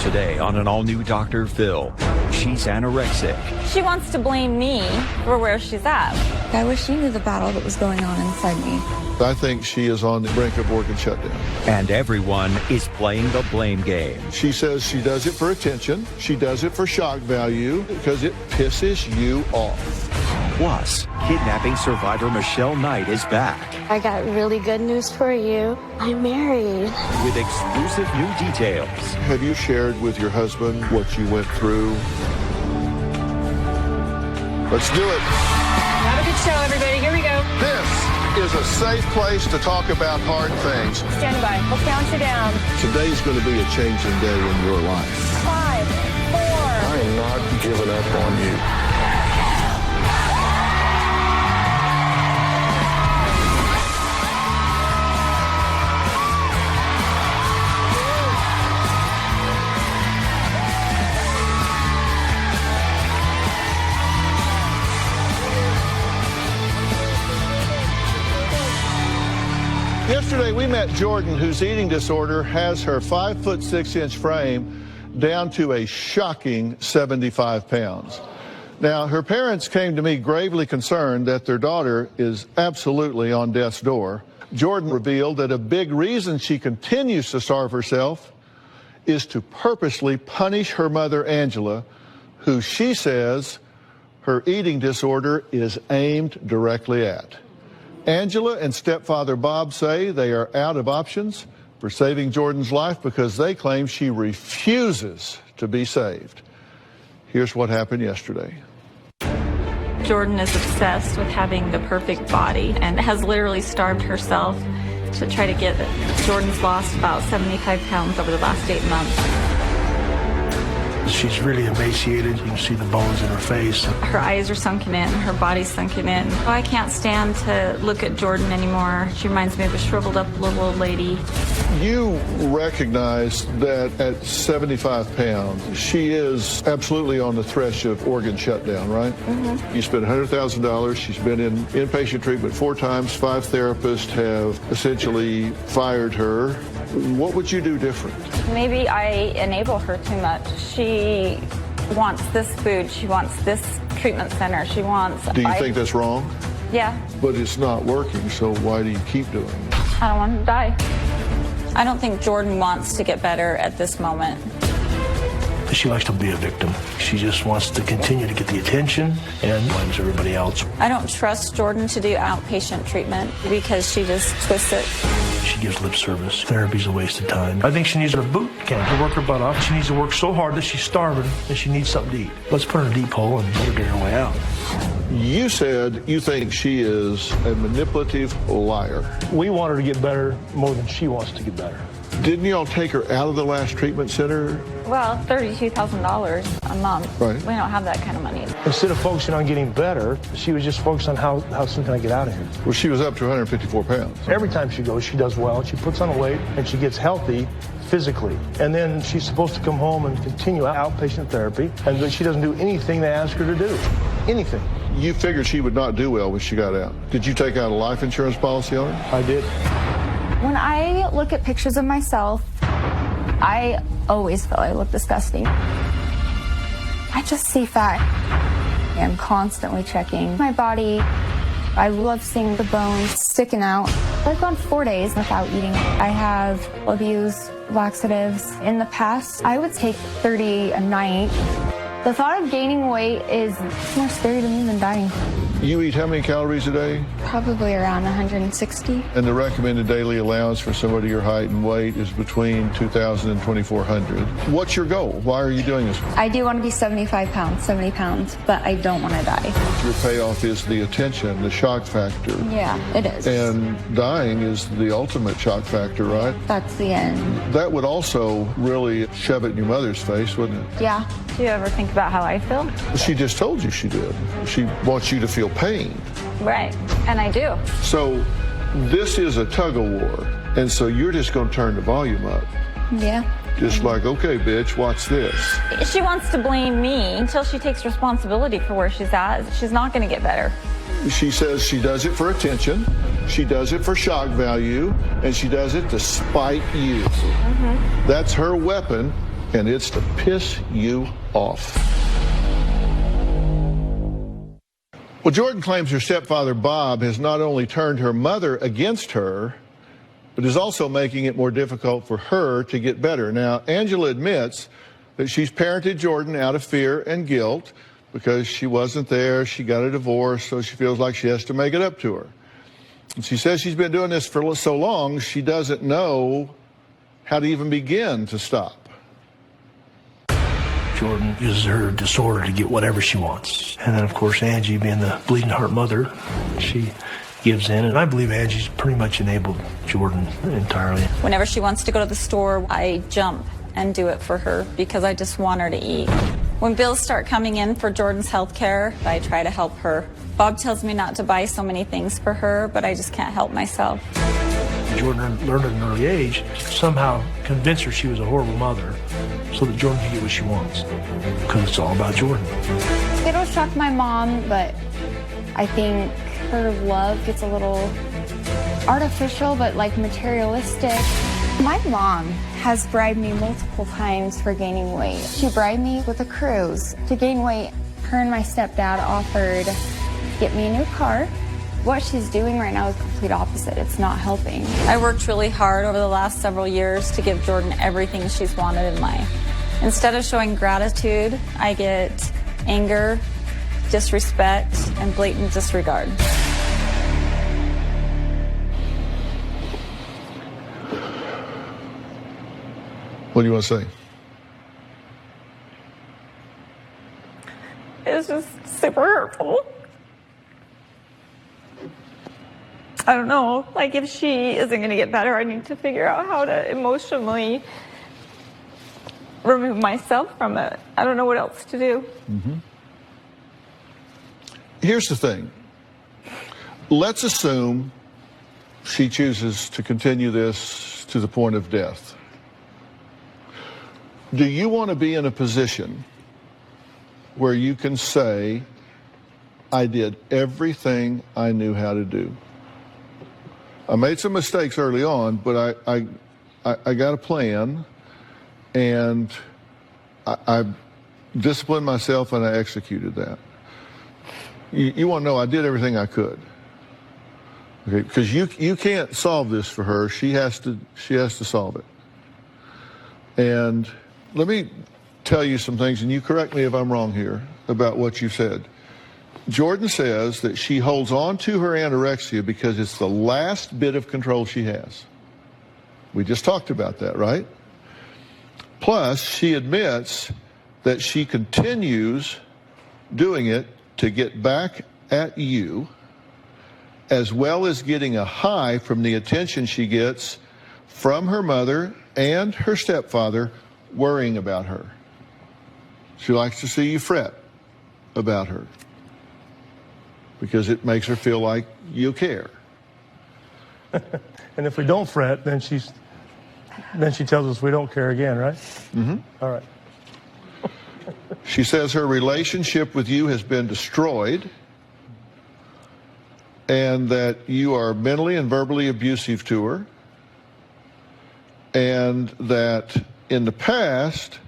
Today on an all-new Dr. Phil, she's anorexic. She wants to blame me for where she's at. I wish she knew the battle that was going on inside me. I think she is on the brink of organ shutdown. And everyone is playing the blame game. She says she does it for attention. She does it for shock value because it pisses you off. Plus, kidnapping survivor Michelle Knight is back. I got really good news for you. I'm married. With exclusive new details. Have you shared with your husband what you went through? Let's do it. Have a good show, everybody. Here we go. This is a safe place to talk about hard things. Stand by. We'll count you down. Today's going to be a changing day in your life. 5, 4. I am not giving up on you. Yesterday, we met Jordan, whose eating disorder has her 5'6" frame down to a shocking 75 pounds. Now, her parents came to me gravely concerned that their daughter is absolutely on death's door. Jordan revealed that a big reason she continues to starve herself is to purposely punish her mother, Angela, who she says her eating disorder is aimed directly at. Angela and stepfather Bob say they are out of options for saving Jordan's life because they claim she refuses to be saved. Here's what happened yesterday. Jordan is obsessed with having the perfect body and has literally starved herself to try to get it. Jordan's lost about 75 pounds over the last 8 months. She's really emaciated. You can see the bones in her face. Her eyes are sunken in, her body's sunken in. I can't stand to look at Jordan anymore. She reminds me of a shriveled up little old lady. You recognize that at 75 pounds, she is absolutely on the thresh of organ shutdown, right? Mm-hmm. You spent $100,000. She's been in inpatient treatment 4 times. 5 therapists have essentially fired her. What would you do different? Maybe I enable her too much. She wants this food. She wants this treatment center. She wants... Do you think that's wrong? Yeah. But it's not working, so why do you keep doing it? I don't want her to die. I don't think Jordan wants to get better at this moment. She likes to be a victim. She just wants to continue to get the attention and blames everybody else. I don't trust Jordan to do outpatient treatment because she just twists it. She gives lip service. Therapy's a waste of time. I think she needs a boot camp to work her butt off. She needs to work so hard that she's starving and she needs something to eat. Let's put her in a deep hole and let her get her way out. You said you think she is a manipulative liar. We want her to get better more than she wants to get better. Didn't y'all take her out of the last treatment center? Well, $32,000 a month. Right. We don't have that kind of money. Instead of focusing on getting better, she was just focused on how soon can I get out of here. Well, she was up to 154 pounds. Every time she goes, she does well. She puts on weight and she gets healthy physically. And then she's supposed to come home and continue outpatient therapy, and then she doesn't do anything they ask her to do. Anything. You figured she would not do well when she got out. Did you take out a life insurance policy on her? I did. When I look at pictures of myself, I always feel I look disgusting. I just see fat. I'm constantly checking my body. I love seeing the bones sticking out. I've gone 4 days without eating. I have abused laxatives. In the past, I would take 30 a night. The thought of gaining weight is more scary to me than dying. You eat how many calories a day? Probably around 160. And the recommended daily allowance for somebody your height and weight is between 2,000 and 2,400. What's your goal? Why are you doing this? I do want to be 75 pounds, 70 pounds, but I don't want to die. Your payoff is the attention, the shock factor. Yeah, it is. And dying is the ultimate shock factor, right? That's the end. That would also really shove it in your mother's face, wouldn't it? Yeah. Do you ever think about how I feel? She just told you she did. She wants you to feel pain. Right, and I do. So this is a tug of war, and so you're just going to turn the volume up. Yeah. Just like, okay, bitch, watch this. She wants to blame me until she takes responsibility for where she's at. She's not going to get better. She says she does it for attention, she does it for shock value, and she does it to spite you. Mm-hmm. That's her weapon and it's to piss you off. Well, Jordan claims her stepfather, Bob, has not only turned her mother against her, but is also making it more difficult for her to get better. Now, Angela admits that she's parented Jordan out of fear and guilt because she wasn't there, she got a divorce, so she feels like she has to make it up to her. And she says she's been doing this for so long, she doesn't know how to even begin to stop. Jordan uses her disorder to get whatever she wants. And then, of course, Angie, being the bleeding heart mother, she gives in. And I believe Angie's pretty much enabled Jordan entirely. Whenever she wants to go to the store, I jump and do it for her because I just want her to eat. When bills start coming in for Jordan's health care, I try to help her. Bob tells me not to buy so many things for her, but I just can't help myself. Jordan learned at an early age to somehow convince her she was a horrible mother so that Jordan can get what she wants. Because it's all about Jordan. It'll shock my mom, but I think her love gets a little artificial, but like materialistic. My mom has bribed me multiple times for gaining weight. She bribed me with a cruise. To gain weight, her and my stepdad offered to get me a new car. What she's doing right now is the complete opposite. It's not helping. I worked really hard over the last several years to give Jordan everything she's wanted in life. Instead of showing gratitude, I get anger, disrespect, and blatant disregard. What do you want to say? It's just super hurtful. I don't know, like if she isn't going to get better, I need to figure out how to emotionally remove myself from it. I don't know what else to do. Mm-hmm. Here's the thing. Let's assume she chooses to continue this to the point of death. Do you want to be in a position where you can say, I did everything I knew how to do? I made some mistakes early on, but I got a plan, and I disciplined myself and I executed that. You want to know I did everything I could. Okay, because you can't solve this for her. She has to solve it. And let me tell you some things, and you correct me if I'm wrong here about what you said. Jordan says that she holds on to her anorexia because it's the last bit of control she has. We just talked about that, right? Plus, she admits that she continues doing it to get back at you, as well as getting a high from the attention she gets from her mother and her stepfather worrying about her. She likes to see you fret about her because it makes her feel like you care. And if we don't fret, then she tells us we don't care again, right? Mm-hmm. All right. She says her relationship with you has been destroyed and that you are mentally and verbally abusive to her, and that in the past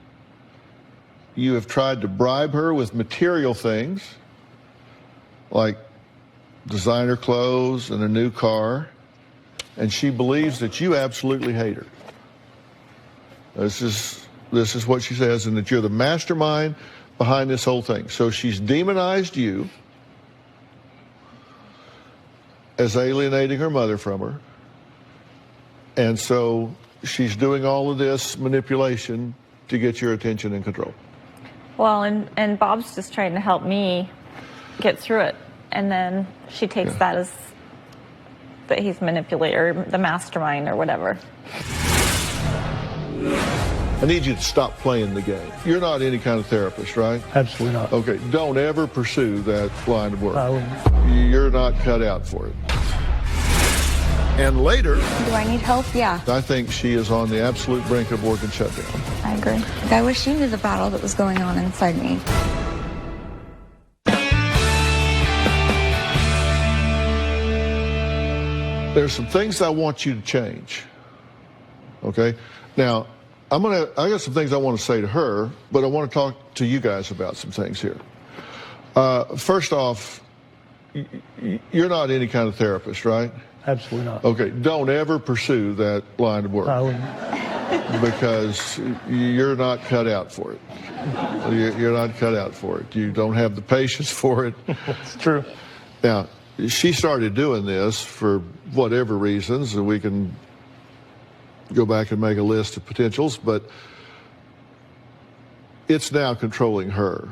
you have tried to bribe her with material things like designer clothes and a new car, and she believes that you absolutely hate her. This is what she says, and that you're the mastermind behind this whole thing. So she's demonized you as alienating her mother from her, and so she's doing all of this manipulation to get your attention and control. Well, and Bob's just trying to help me get through it, and then she takes that as that he's manipulator, the mastermind, or whatever. I need you to stop playing the game. You're not any kind of therapist, right? Absolutely not. Okay, don't ever pursue that line of work. I wouldn't. You're not cut out for it. And later, Do I need help? Yeah, I think she is on the absolute brink of organ shutdown. I agree. I wish you knew the battle that was going on inside me. There's some things I want you to change. Okay? Now, I got some things I want to say to her, but I want to talk to you guys about some things here. First off, you're not any kind of therapist, right? Absolutely not. Okay, don't ever pursue that line of work. I wouldn't. Because you're not cut out for it. You're not cut out for it. You don't have the patience for it. It's true. Now, she started doing this for whatever reasons, and we can go back and make a list of potentials, but it's now controlling her.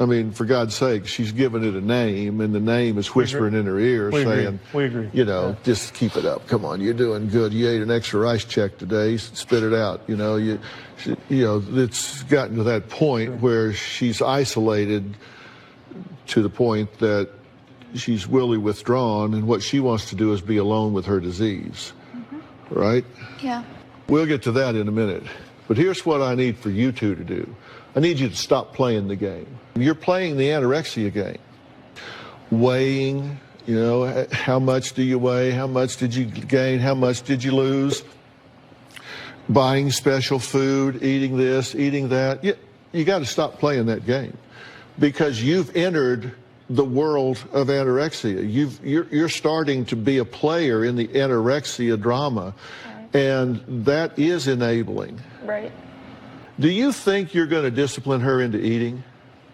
I mean, for God's sake, she's given it a name, and the name is whispering in her ear saying, We agree. you know, just keep it up. Come on, you're doing good. You ate an extra rice check today. Spit it out. You know, it's gotten to that point where she's isolated to the point that she's really withdrawn, and what she wants to do is be alone with her disease. Right? Yeah. We'll get to that in a minute. But here's what I need for you two to do. I need you to stop playing the game. You're playing the anorexia game. Weighing, you know, how much do you weigh? How much did you gain? How much did you lose? Buying special food, eating this, eating that. You got to stop playing that game, because you've entered the world of anorexia. You're starting to be a player in the anorexia drama, and that is enabling. Right. Do you think you're going to discipline her into eating?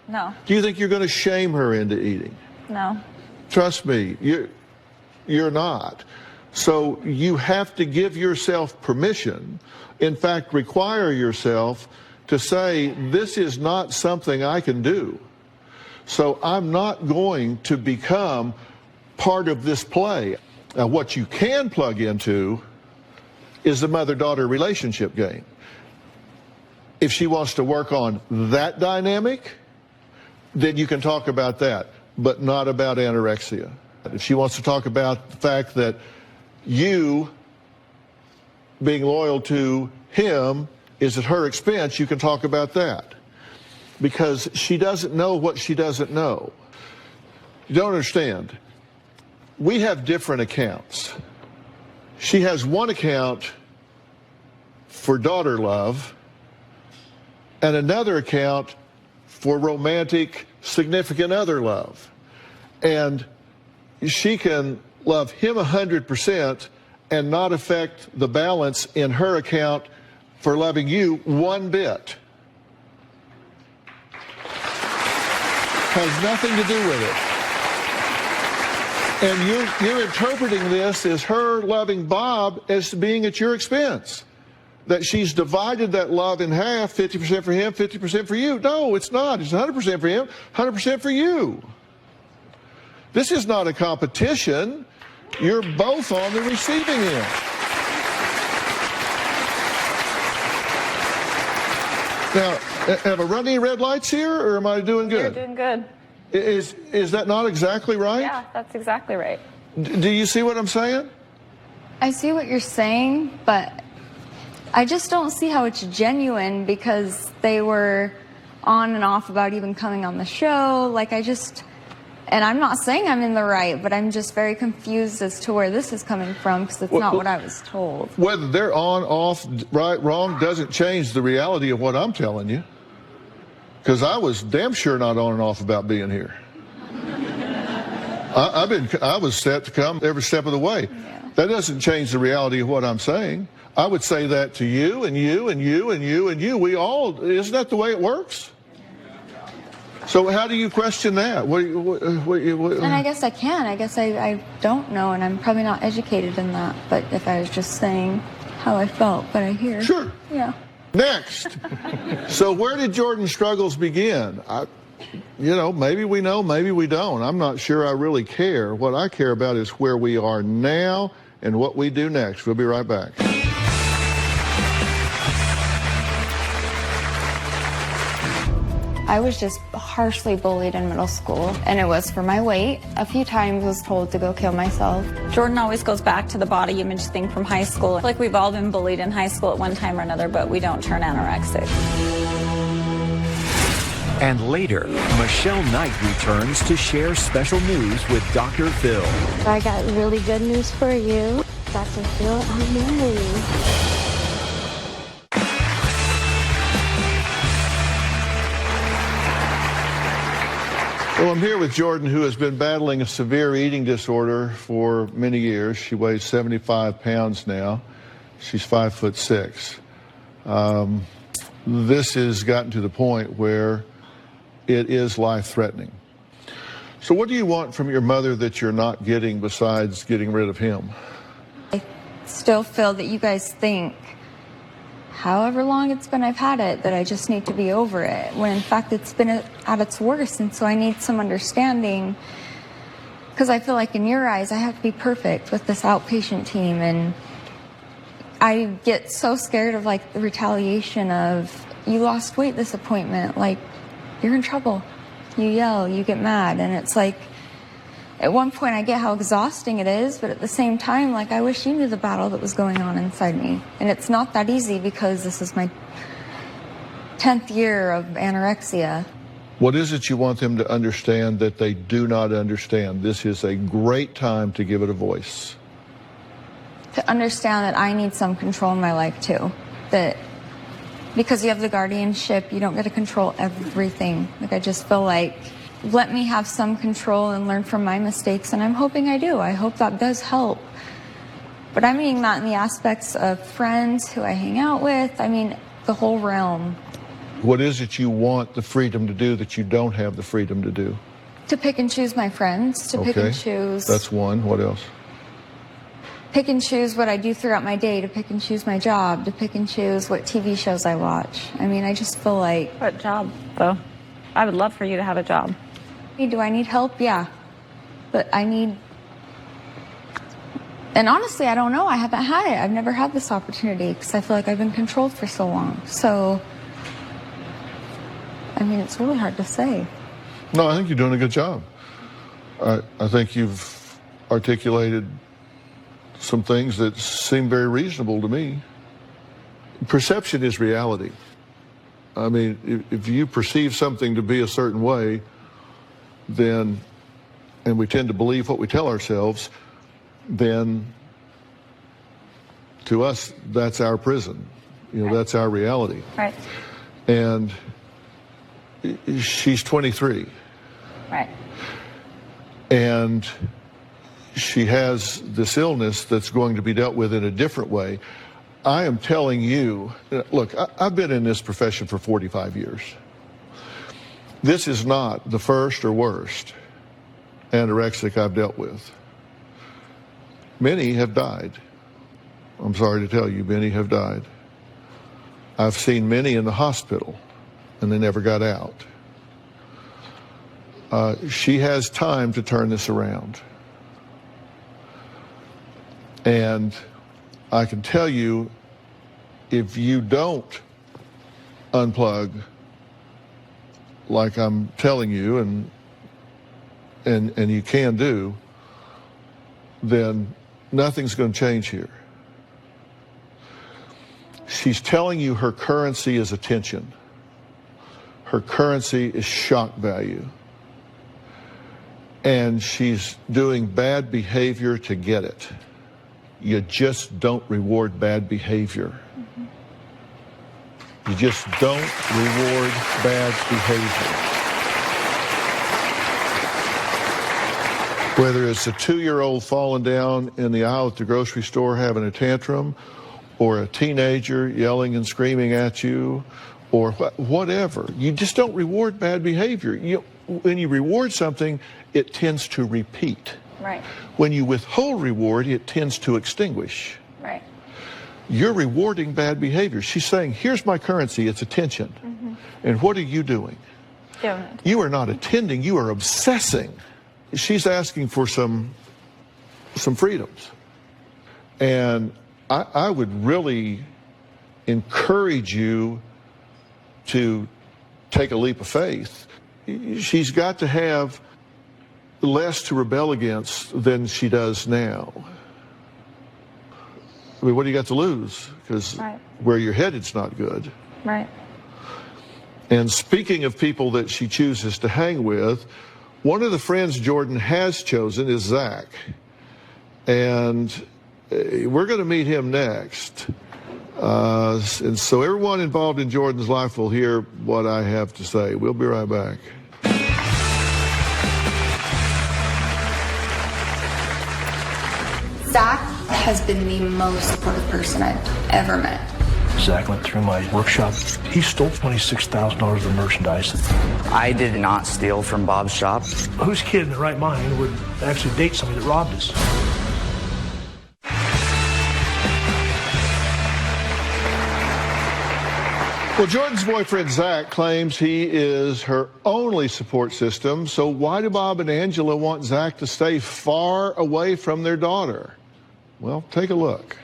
No. Do you think you're going to shame her into eating? No. Trust me, you're not. So you have to give yourself permission, in fact, require yourself to say, this is not something I can do. So I'm not going to become part of this play. Now, what you can plug into is the mother-daughter relationship game. If she wants to work on that dynamic, then you can talk about that, but not about anorexia. If she wants to talk about the fact that you being loyal to him is at her expense, you can talk about that. Because she doesn't know what she doesn't know. You don't understand. We have different accounts. She has one account for daughter love and another account for romantic significant other love. And she can love him 100% and not affect the balance in her account for loving you one bit. Has nothing to do with it. And you're interpreting this as her loving Bob as being at your expense. That she's divided that love in half, 50% for him, 50% for you. No, it's not. It's 100% for him, 100% for you. This is not a competition. You're both on the receiving end. Now, am I running any red lights here, or am I doing good? You're doing good. Is that not exactly right? Yeah, that's exactly right. Do you see what I'm saying? I see what you're saying, but I just don't see how it's genuine, because they were on and off about even coming on the show. Like, and I'm not saying I'm in the right, but I'm just very confused as to where this is coming from, because it's not what I was told. Whether they're on, off, right, wrong, doesn't change the reality of what I'm telling you. Because I was damn sure not on and off about being here. I was set to come every step of the way. Yeah. That doesn't change the reality of what I'm saying. I would say that to you and you and you and you and you. We all, isn't that the way it works? So how do you question that? And I guess I can. I guess I don't know, and I'm probably not educated in that. But if I was just saying how I felt, but I hear. Sure. Yeah. Next. So where did Jordan's struggles begin? Maybe we know, maybe we don't. I'm not sure I really care. What I care about is where we are now and what we do next. We'll be right back. I was just harshly bullied in middle school, and it was for my weight. A few times was told to go kill myself. Jordan always goes back to the body image thing from high school. Like, we've all been bullied in high school at one time or another, but we don't turn anorexic. And later, Michelle Knight returns to share special news with Dr. Phil. I got really good news for you. Dr. Phil, I'm married. Well, I'm here with Jordan, who has been battling a severe eating disorder for many years. She weighs 75 pounds now. She's 5'6". This has gotten to the point where it is life-threatening. So what do you want from your mother that you're not getting besides getting rid of him? I still feel that you guys think, however long it's been I've had it, that I just need to be over it, when in fact it's been at its worst, and so I need some understanding, because I feel like in your eyes I have to be perfect with this outpatient team, and I get so scared of like the retaliation of, you lost weight this appointment, like you're in trouble. You yell, you get mad, and it's like, at one point I get how exhausting it is, but at the same time, like, I wish you knew the battle that was going on inside me. And it's not that easy because this is my 10th year of anorexia. What is it you want them to understand that they do not understand? This is a great time to give it a voice. To understand that I need some control in my life too. That because you have the guardianship, you don't get to control everything. Like, I just feel like, let me have some control and learn from my mistakes, and I'm hoping I do. I hope that does help. But I mean that in the aspects of friends who I hang out with, I mean the whole realm. What is it you want the freedom to do that you don't have the freedom to do? To pick and choose my friends, to pick and choose. That's one. What else? Pick and choose what I do throughout my day, to pick and choose my job, to pick and choose what TV shows I watch. I mean, I just feel like... What job, though? I would love for you to have a job. Do I need help? Yeah. But I need... And honestly, I don't know. I haven't had it. I've never had this opportunity because I feel like I've been controlled for so long. So, I mean, it's really hard to say. No, I think you're doing a good job. I think you've articulated some things that seem very reasonable to me. Perception is reality. I mean, if you perceive something to be a certain way, then, and we tend to believe what we tell ourselves, then to us, that's our prison. You know, that's our reality. Right. And she's 23. Right. And she has this illness that's going to be dealt with in a different way. I am telling you, look, I've been in this profession for 45 years. This is not the first or worst anorexic I've dealt with. Many have died. I'm sorry to tell you, many have died. I've seen many in the hospital, and they never got out. She has time to turn this around. And I can tell you, if you don't unplug like I'm telling you, and you can do, then nothing's going to change here. She's telling you her currency is attention. Her currency is shock value. And she's doing bad behavior to get it. You just don't reward bad behavior. You just don't reward bad behavior. Whether it's a 2-year-old falling down in the aisle at the grocery store having a tantrum, or a teenager yelling and screaming at you, or whatever. You just don't reward bad behavior. When you reward something, it tends to repeat. Right. When you withhold reward, it tends to extinguish. Right. You're rewarding bad behavior. She's saying, here's my currency, it's attention. Mm-hmm. And what are you doing? Doing it. You are not attending, you are obsessing. She's asking for some freedoms. And I would really encourage you to take a leap of faith. She's got to have less to rebel against than she does now. I mean, what do you got to lose? Because where you're headed's not good. Right. And speaking of people that she chooses to hang with, one of the friends Jordan has chosen is Zach. And we're going to meet him next. And so everyone involved in Jordan's life will hear what I have to say. We'll be right back. Zach has been the most supportive person I've ever met. Zach went through my workshop. He stole $26,000 of merchandise. I did not steal from Bob's shop. Whose kid in their right mind would actually date somebody that robbed us? Well, Jordan's boyfriend, Zach, claims he is her only support system. So why do Bob and Angela want Zach to stay far away from their daughter? Well, take a look.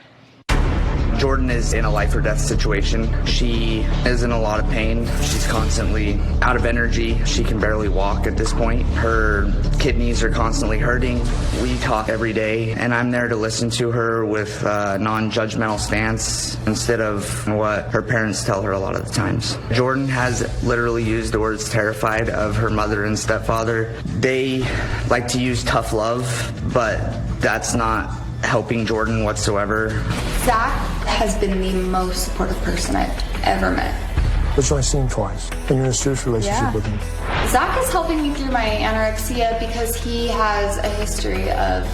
Jordan is in a life or death situation. She is in a lot of pain. She's constantly out of energy. She can barely walk at this point. Her kidneys are constantly hurting. We talk every day, and I'm there to listen to her with a non-judgmental stance instead of what her parents tell her a lot of the times. Jordan has literally used the words terrified of her mother and stepfather. They like to use tough love, but that's not helping Jordan whatsoever. Zach has been the most supportive person I've ever met. But you only seen him twice, and you're in a serious relationship with him. Zach is helping me through my anorexia because he has a history of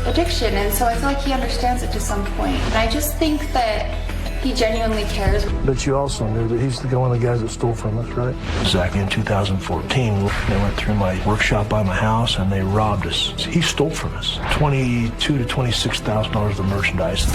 addiction, and so I feel like he understands it to some point. And I just think that he genuinely cares. But you also knew that he's one of the guys that stole from us, right? Zach, in 2014, they went through my workshop by my house and they robbed us. He stole from us $22,000 to $26,000 of merchandise.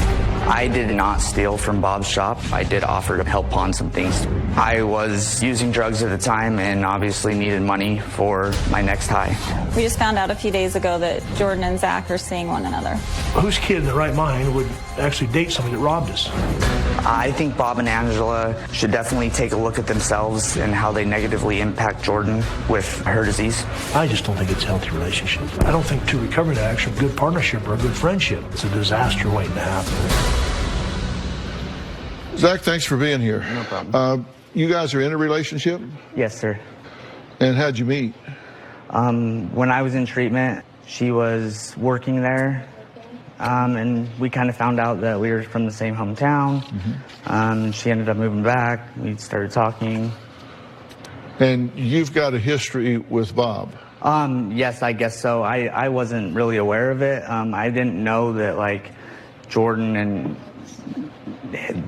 I did not steal from Bob's shop. I did offer to help pawn some things. I was using drugs at the time and obviously needed money for my next high. We just found out a few days ago that Jordan and Zach are seeing one another. Whose kid in their right mind would actually date somebody that robbed us? I think Bob and Angela should definitely take a look at themselves and how they negatively impact Jordan with her disease. I just don't think it's a healthy relationship. I don't think two recovery addicts are a good partnership or a good friendship. It's a disaster waiting to happen. Zach, thanks for being here. No problem. You guys are in a relationship? Yes, sir. And how'd you meet? When I was in treatment, she was working there. And we kind of found out that we were from the same hometown. She ended up moving back. We started talking. And you've got a history with Bob? Yes, I guess so. I wasn't really aware of it. I didn't know that, like, Jordan and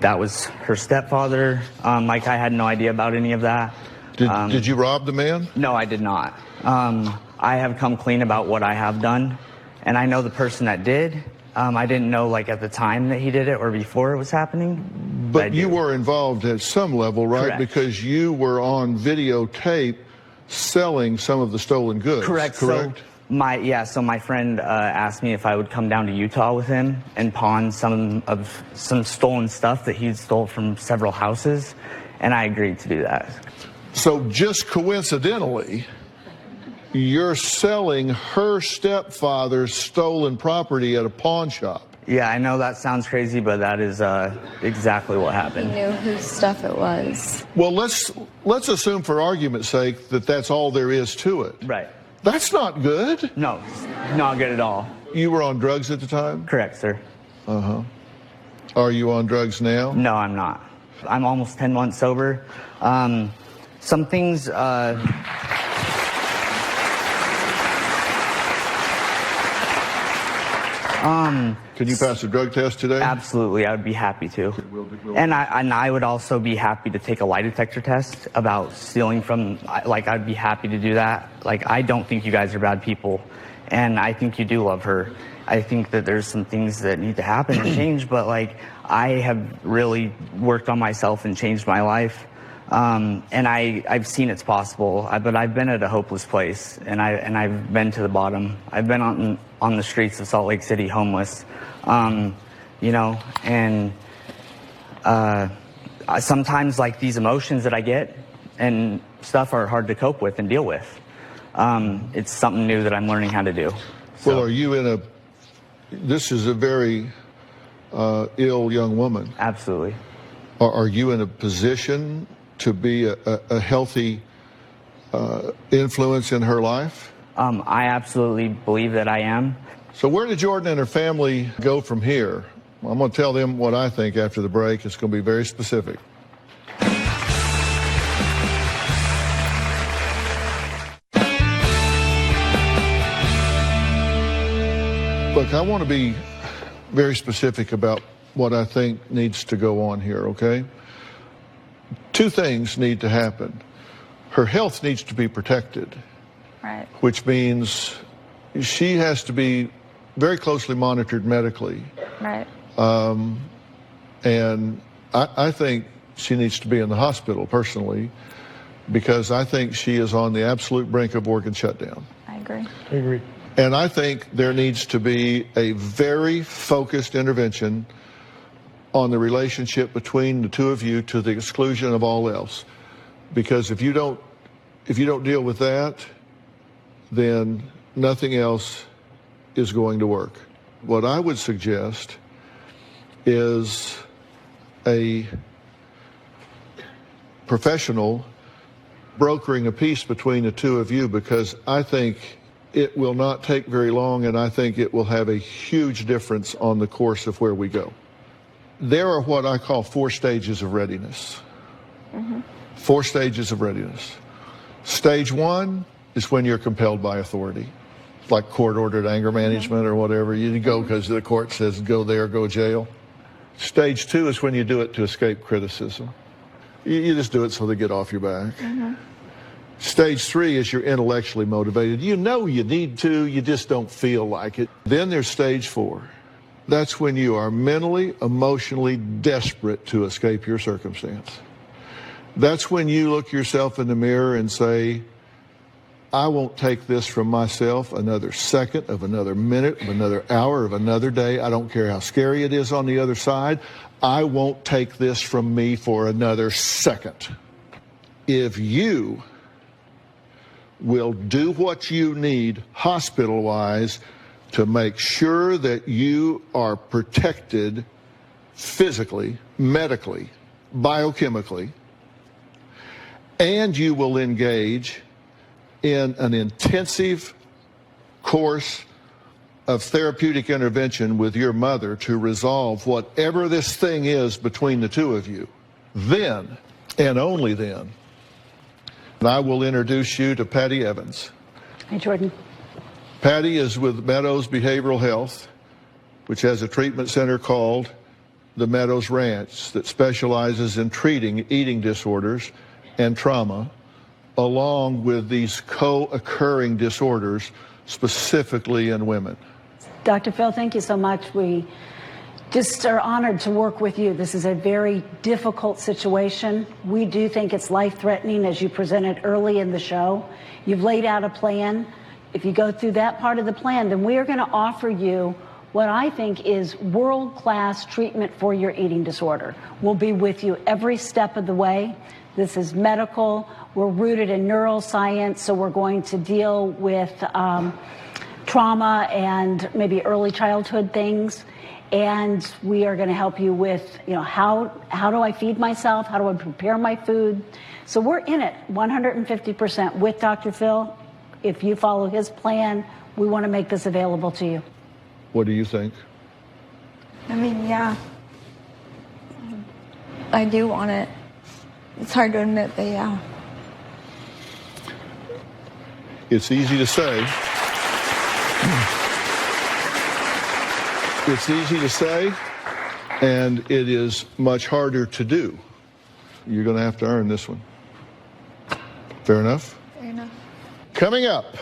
that was her stepfather. Like, I had no idea about any of that. Did you rob the man? No, I did not. I have come clean about what I have done, and I know the person that did. I didn't know, like, at the time that he did it or before it was happening. But you were involved at some level, right? Correct. Because you were on videotape selling some of the stolen goods. Correct. Correct. So my friend asked me if I would come down to Utah with him and pawn some stolen stuff that he'd stole from several houses, and I agreed to do that. So just coincidentally, you're selling her stepfather's stolen property at a pawn shop. Yeah, I know that sounds crazy, but that is exactly what happened. He knew whose stuff it was. Well, let's assume for argument's sake that that's all there is to it. Right. That's not good. No, not good at all. You were on drugs at the time? Correct, sir. Are you on drugs now? No, I'm not. I'm almost 10 months sober. Some things... Could you pass a drug test today? Absolutely, I would be happy to. And I would also be happy to take a lie detector test about stealing from, like, I'd be happy to do that. Like, I don't think you guys are bad people, and I think you do love her. I think that there's some things that need to happen and change, but, like, I have really worked on myself and changed my life. And I've seen it's possible, but I've been at a hopeless place, and I've been to the bottom. I've been on the streets of Salt Lake City, homeless, you know, and sometimes, like, these emotions that I get and stuff are hard to cope with and deal with. It's something new that I'm learning how to do. So. Well, are you this is a very ill young woman. Absolutely. Are you in a position to be a healthy influence in her life? I absolutely believe that I am. So where did Jordan and her family go from here? Well, I'm going to tell them what I think after the break. It's going to be very specific. Look, I want to be very specific about what I think needs to go on here, okay? Two things need to happen. Her health needs to be protected, Right. which means she has to be very closely monitored medically. Right. And I think she needs to be in the hospital personally, because I think she is on the absolute brink of organ shutdown. I agree. I agree. And I think there needs to be a very focused intervention on the relationship between the two of you to the exclusion of all else. Because if you don't deal with that, then nothing else is going to work. What I would suggest is a professional brokering a peace between the two of you, because I think it will not take very long, and I think it will have a huge difference on the course of where we go. There are what I call 4 stages of readiness. 4 stages of readiness. Stage 1 is when you're compelled by authority, like court-ordered anger management or whatever. You go because the court says go there, go jail. Stage 2 is when you do it to escape criticism. You just do it so they get off your back. Stage 3 is you're intellectually motivated. You know you need to, you just don't feel like it. Then there's stage 4. That's when you are mentally, emotionally desperate to escape your circumstance. That's when you look yourself in the mirror and say, I won't take this from myself another second, of another minute, of another hour, of another day. I don't care how scary it is on the other side. I won't take this from me for another second. If you will do what you need hospital-wise to make sure that you are protected physically, medically, biochemically, and you will engage in an intensive course of therapeutic intervention with your mother to resolve whatever this thing is between the two of you, then, and only then, I will introduce you to Patty Evans. Hey, Jordan. Patty is with Meadows Behavioral Health, which has a treatment center called the Meadows Ranch that specializes in treating eating disorders and trauma, along with these co-occurring disorders, specifically in women. Dr. Phil, thank you so much. We just are honored to work with you. This is a very difficult situation. We do think it's life-threatening, as you presented early in the show. You've laid out a plan. If you go through that part of the plan, then we are going to offer you what I think is world-class treatment for your eating disorder. We'll be with you every step of the way. This is medical. We're rooted in neuroscience, so we're going to deal with trauma and maybe early childhood things. And we are going to help you with, how do I feed myself? How do I prepare my food? So we're in it 150% with Dr. Phil. If you follow his plan, we want to make this available to you. What do you think? I mean, yeah. I do want it. It's hard to admit, but yeah. It's easy to say. It's easy to say, and it is much harder to do. You're going to have to earn this one. Fair enough? Fair enough. Coming up,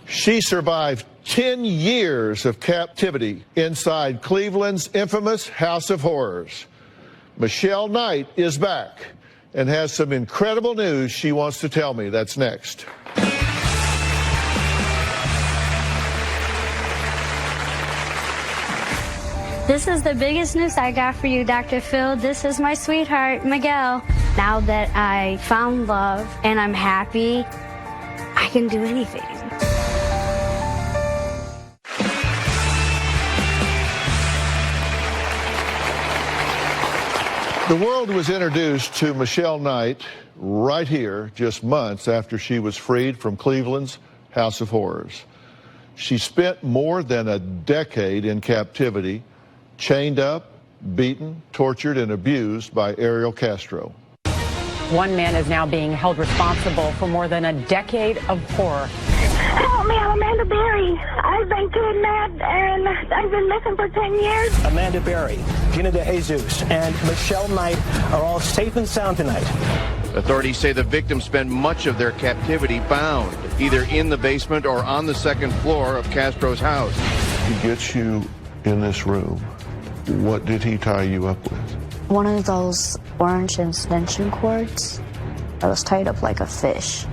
she survived 10 years of captivity inside Cleveland's infamous House of Horrors. Michelle Knight is back and has some incredible news she wants to tell me. That's next. This is the biggest news I got for you, Dr. Phil. This is my sweetheart, Miguel. Now that I found love and I'm happy, I can do anything. The world was introduced to Michelle Knight right here just months after she was freed from Cleveland's House of Horrors. She spent more than a decade in captivity, chained up, beaten, tortured, and abused by Ariel Castro. One man is now being held responsible for more than a decade of horror. Help me, I'm Amanda Berry. I've been kidnapped and I've been missing for 10 years. Amanda Berry, Gina DeJesus, and Michelle Knight are all safe and sound tonight. Authorities say the victims spent much of their captivity bound, either in the basement or on the second floor of Castro's house. He gets you in this room. What did he tie you up with? One of those orange extension cords that was tied up like a fish,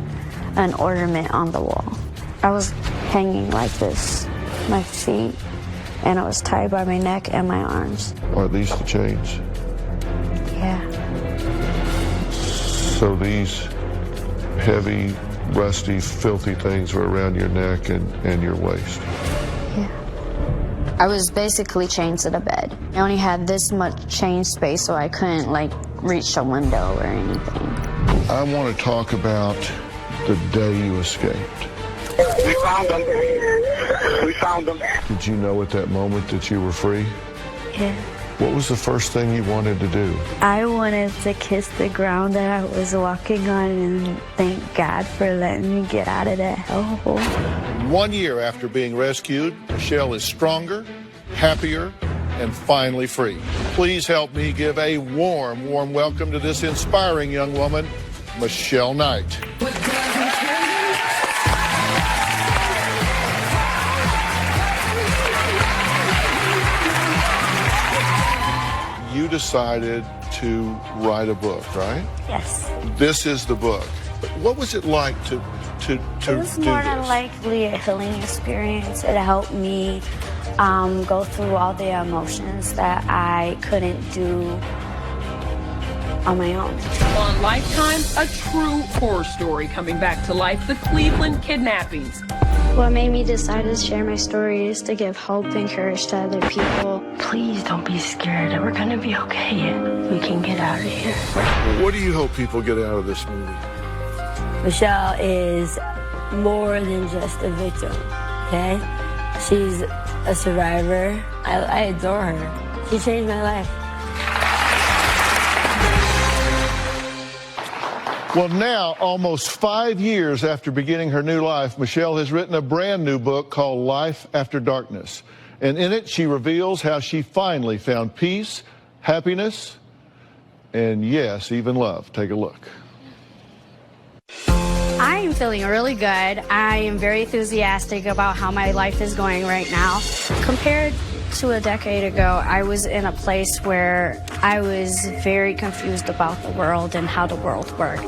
an ornament on the wall. I was hanging like this, my feet, and it was tied by my neck and my arms. Are these the chains? Yeah. So these heavy, rusty, filthy things were around your neck and your waist. Yeah. I was basically chained to the bed. I only had this much chain space, so I couldn't like reach a window or anything. I want to talk about the day you escaped. We found them. We found them. Did you know at that moment that you were free? Yeah. What was the first thing you wanted to do? I wanted to kiss the ground that I was walking on and thank God for letting me get out of that hellhole. 1 year after being rescued, Michelle is stronger, happier, and finally free. Please help me give a warm, warm welcome to this inspiring young woman, Michelle Knight. You decided to write a book, right? Yes. This is the book. What was it like to It was do more this? than likely a healing experience. It helped me go through all the emotions that I couldn't do on my own. On Lifetime, a true horror story coming back to life, the Cleveland kidnappings. What made me decide to share my story is to give hope and courage to other people. Please don't be scared. We're gonna be okay. We can get out of here. What do you hope people get out of this movie? Michelle is more than just a victim, okay? She's a survivor. I adore her. She changed my life. Well, now, almost 5 years after beginning her new life, Michelle has written a brand new book called Life After Darkness. And in it, she reveals how she finally found peace, happiness, and yes, even love. Take a look. I am feeling really good. I am very enthusiastic about how my life is going right now. Compared to a decade ago, I was in a place where I was very confused about the world and how the world worked.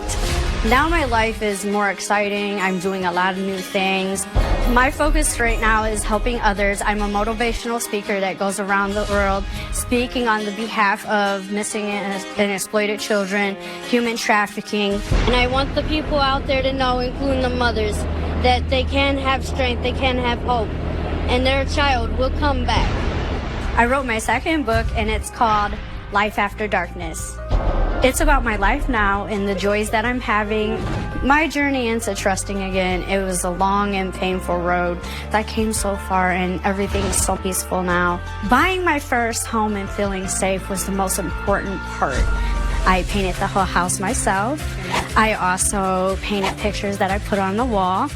Now my life is more exciting. I'm doing a lot of new things. My focus right now is helping others. I'm a motivational speaker that goes around the world speaking on the behalf of missing and exploited children, human trafficking. And I want the people out there to know, including the mothers, that they can have strength, they can have hope, and their child will come back. I wrote my second book, and it's called Life After Darkness. It's about my life now and the joys that I'm having. My journey into trusting again, it was a long and painful road. I came so far and everything is so peaceful now. Buying my first home and feeling safe was the most important part. I painted the whole house myself. I also painted pictures that I put on the wall.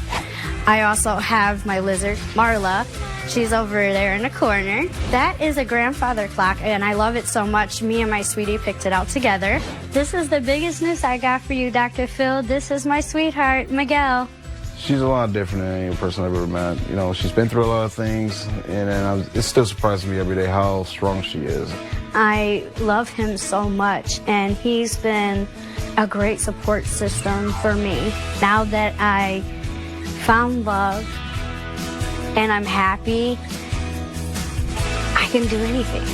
I also have my lizard, Marla. She's over there in the corner. That is a grandfather clock, and I love it so much. Me and my sweetie picked it out together. This is the biggest news I got for you, Dr. Phil. This is my sweetheart, Miguel. She's a lot different than any person I've ever met. You know, she's been through a lot of things, and it still surprises me every day how strong she is. I love him so much, and he's been a great support system for me. Now that I found love, and I'm happy, I can do anything.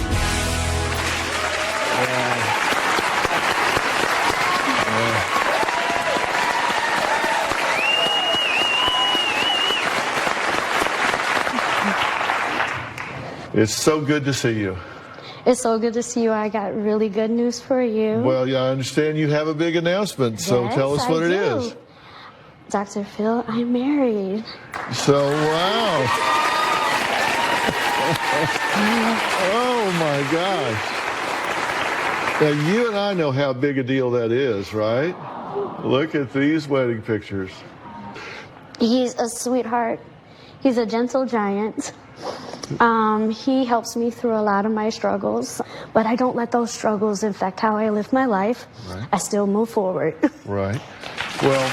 It's so good to see you. It's so good to see you. I got really good news for you. Well, yeah, I understand you have a big announcement, so Yes, tell us what I it do. is. Dr. Phil, I'm married. So, wow. Oh, my gosh. Now, you and I know how big a deal that is, right? Look at these wedding pictures. He's a sweetheart. He's a gentle giant. He helps me through a lot of my struggles, but I don't let those struggles affect how I live my life. Right. I still move forward. Right. Well,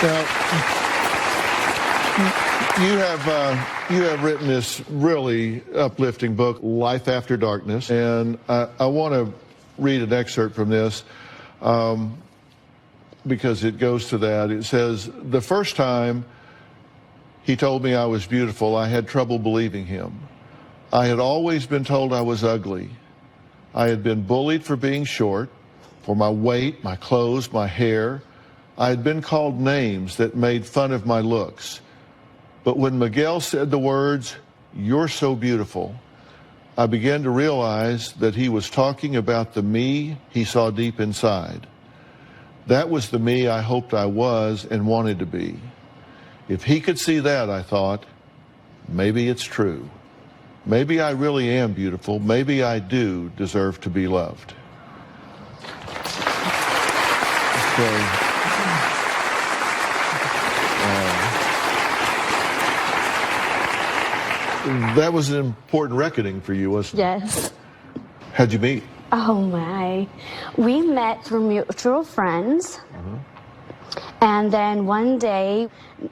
now, you have written this really uplifting book, Life After Darkness, and I want to read an excerpt from this because it goes to that. It says, "The first time he told me I was beautiful, I had trouble believing him. I had always been told I was ugly. I had been bullied for being short, for my weight, my clothes, my hair. I had been called names that made fun of my looks. But when Miguel said the words, 'You're so beautiful,' I began to realize that he was talking about the me he saw deep inside. That was the me I hoped I was and wanted to be. If he could see that, I thought, maybe it's true. Maybe I really am beautiful. Maybe I do deserve to be loved." So, that was an important reckoning for you, wasn't it? Yes. How'd you meet? Oh my. We met through mutual friends. And then one day,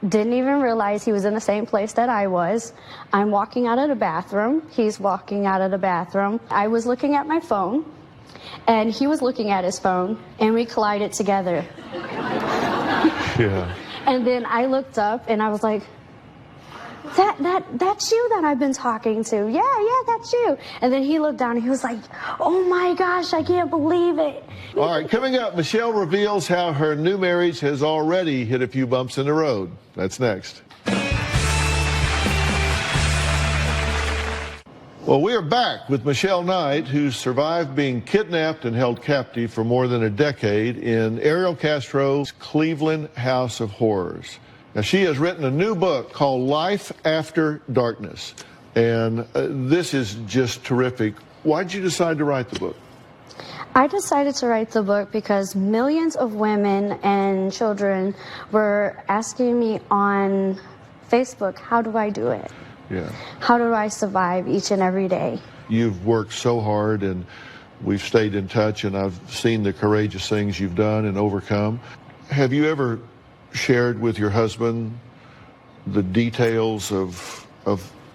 didn't even realize he was in the same place that I was. I'm walking out of the bathroom. He's walking out of the bathroom. I was looking at my phone, and he was looking at his phone, and we collided together. Yeah. And then I looked up, and I was like, that's you that I've been talking to. Yeah, that's you. And then he looked down and he was like, oh my gosh, I can't believe it. All right, coming up, Michelle reveals how her new marriage has already hit a few bumps in the road. That's next. Well, we are back with Michelle Knight, who survived being kidnapped and held captive for more than a decade in Ariel Castro's Cleveland House of Horrors. Now, she has written a new book called Life After Darkness, and this is just terrific. Why did you decide to write the book? I decided to write the book because millions of women and children were asking me on Facebook, how do I do it? Yeah. How do I survive each and every day? You've worked so hard, and we've stayed in touch, and I've seen the courageous things you've done and overcome. Have you ever shared with your husband the details of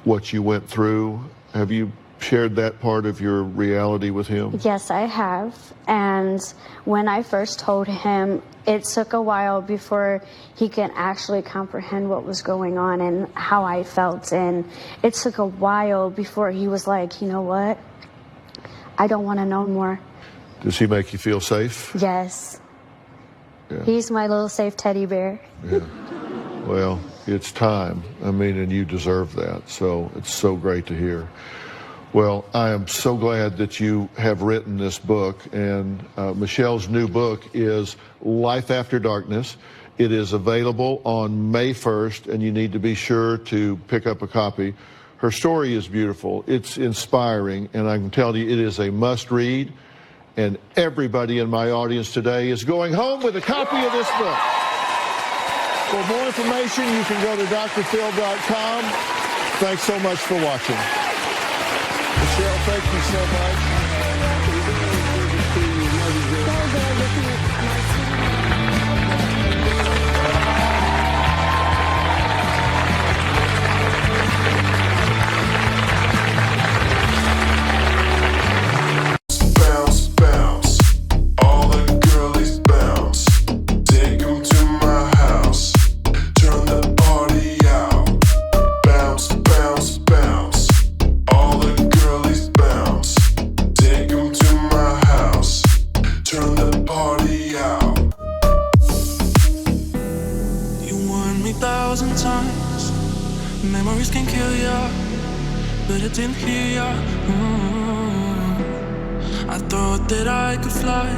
what you went through? Have you shared that part of your reality with him? Yes, I have. And when I first told him, it took a while before he could actually comprehend what was going on and how I felt. And it took a while before he was like, you know what? I don't want to know more. Does he make you feel safe? Yes. Yeah. He's my little safe teddy bear. Yeah. Well, it's time. I mean, and you deserve that. So it's so great to hear. Well, I am so glad that you have written this book, and Michelle's new book is Life After Darkness. It is available on May 1st, and you need to be sure to pick up a copy. Her story is beautiful. It's inspiring, and I can tell you it is a must-read, and everybody in my audience today is going home with a copy of this book. For more information, you can go to drphil.com. Thanks so much for watching. Michelle, thank you so much. Bounce, bounce, all the girlies bounce. Take 'em to my house, turn the party out. Bounce, bounce, bounce, all the girlies bounce. Take 'em to my house, turn the party out. You warned me 1,000 times, memories can kill ya, but I didn't hear ya. I thought that I could fly,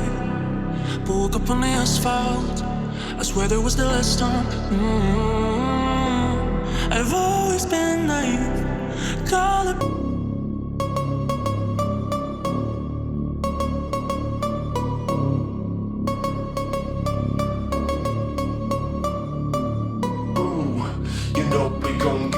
but woke up on the asphalt. I swear there was the last time. I've always been naive, call it. up, we gon'